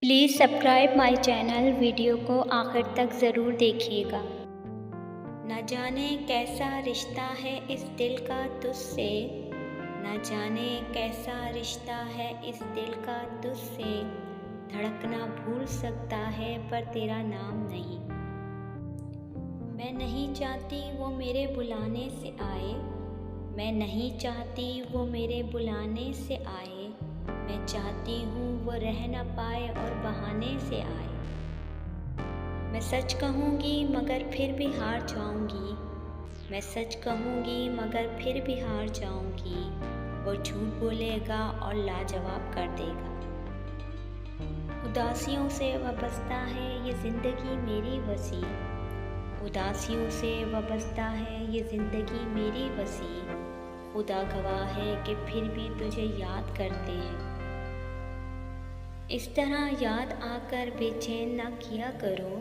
Please subscribe my channel. Video को आखिर तक ज़रूर देखिएगा। न जाने कैसा रिश्ता है इस दिल का तुझसे, न जाने कैसा रिश्ता है इस दिल का तुझसे। धड़कना भूल सकता है पर तेरा नाम नहीं। मैं नहीं चाहती वो मेरे बुलाने से आए, मैं नहीं चाहती वो मेरे बुलाने से आए। मैं चाहती हूँ वो रह न पाए और बहाने से आए। मैं सच कहूँगी मगर फिर भी हार जाऊँगी, मैं सच कहूँगी मगर फिर भी हार जाऊँगी। वो झूठ बोलेगा और लाजवाब कर देगा। उदासियों से वाबस्ता है ये ज़िंदगी मेरी वसी, उदासियों से वाबस्ता है ये ज़िंदगी मेरी वसी। खुदा गवाह है कि फिर भी तुझे याद करते हैं। इस तरह याद आकर बेचैन न किया करो,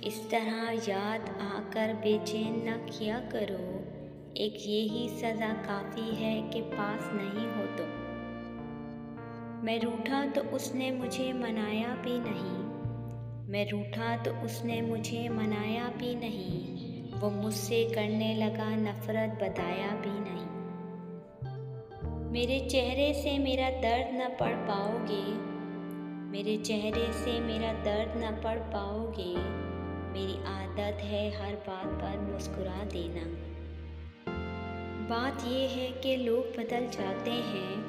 इस तरह याद आकर बेचैन न किया करो। एक ये ही सज़ा काफ़ी है कि पास नहीं हो तुम। मैं रूठा तो उसने मुझे मनाया भी नहीं, मैं रूठा तो उसने मुझे मनाया भी नहीं। वो मुझसे करने लगा नफ़रत बताया भी नहीं। मेरे चेहरे से मेरा दर्द न पढ़ पाओगे, मेरे चेहरे से मेरा दर्द न पढ़ पाओगे। मेरी आदत है हर बात पर मुस्कुरा देना। बात ये है कि लोग बदल जाते हैं,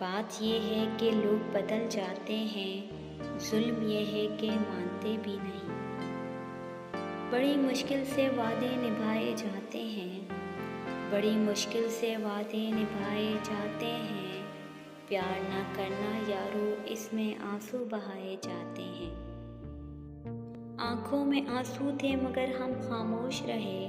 बात ये है कि लोग बदल जाते हैं। जुल्म ये है कि मानते भी नहीं। बड़ी मुश्किल से वादे निभाए जाते हैं, बड़ी मुश्किल से वादे निभाए जाते हैं। प्यार ना करना यारो इसमें आंसू बहाए जाते हैं। आँखों में आंसू थे मगर हम खामोश रहे,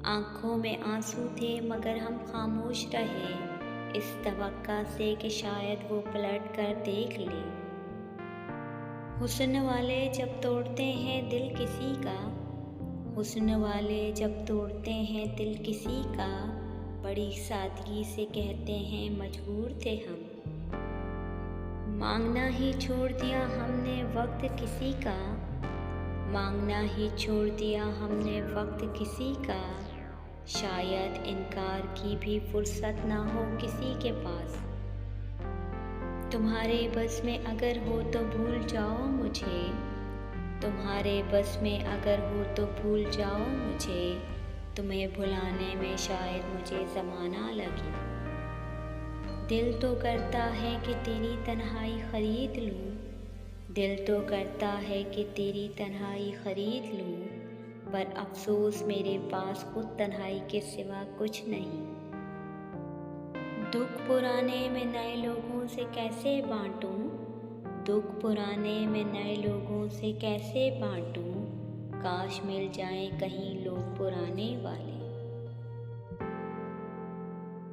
आँखों में आंसू थे मगर हम खामोश रहे। इस तवक्का से कि शायद वो पलट कर देख ले। हुस्न वाले जब तोड़ते हैं दिल किसी का, हुस्न वाले जब तोड़ते हैं दिल किसी का। बड़ी सादगी से कहते हैं मजबूर थे हम। मांगना ही छोड़ दिया हमने वक्त किसी का, मांगना ही छोड़ दिया हमने वक्त किसी का। शायद इनकार की भी फुर्सत ना हो किसी के पास। तुम्हारे बस में अगर हो तो भूल जाओ मुझे, तुम्हारे बस में अगर हो तो भूल जाओ मुझे। तुम्हें भुलाने में शायद मुझे ज़माना लगे। दिल तो करता है कि तेरी तन्हाई ख़रीद लूँ, दिल तो करता है कि तेरी तन्हाई ख़रीद लूँ। पर अफसोस मेरे पास खुद तन्हाई के सिवा कुछ नहीं। दुख पुराने में नए लोगों से कैसे बांटूं, दुख पुराने में नए लोगों से कैसे बांटूं। काश मिल जाएं कहीं लोग पुराने वाले।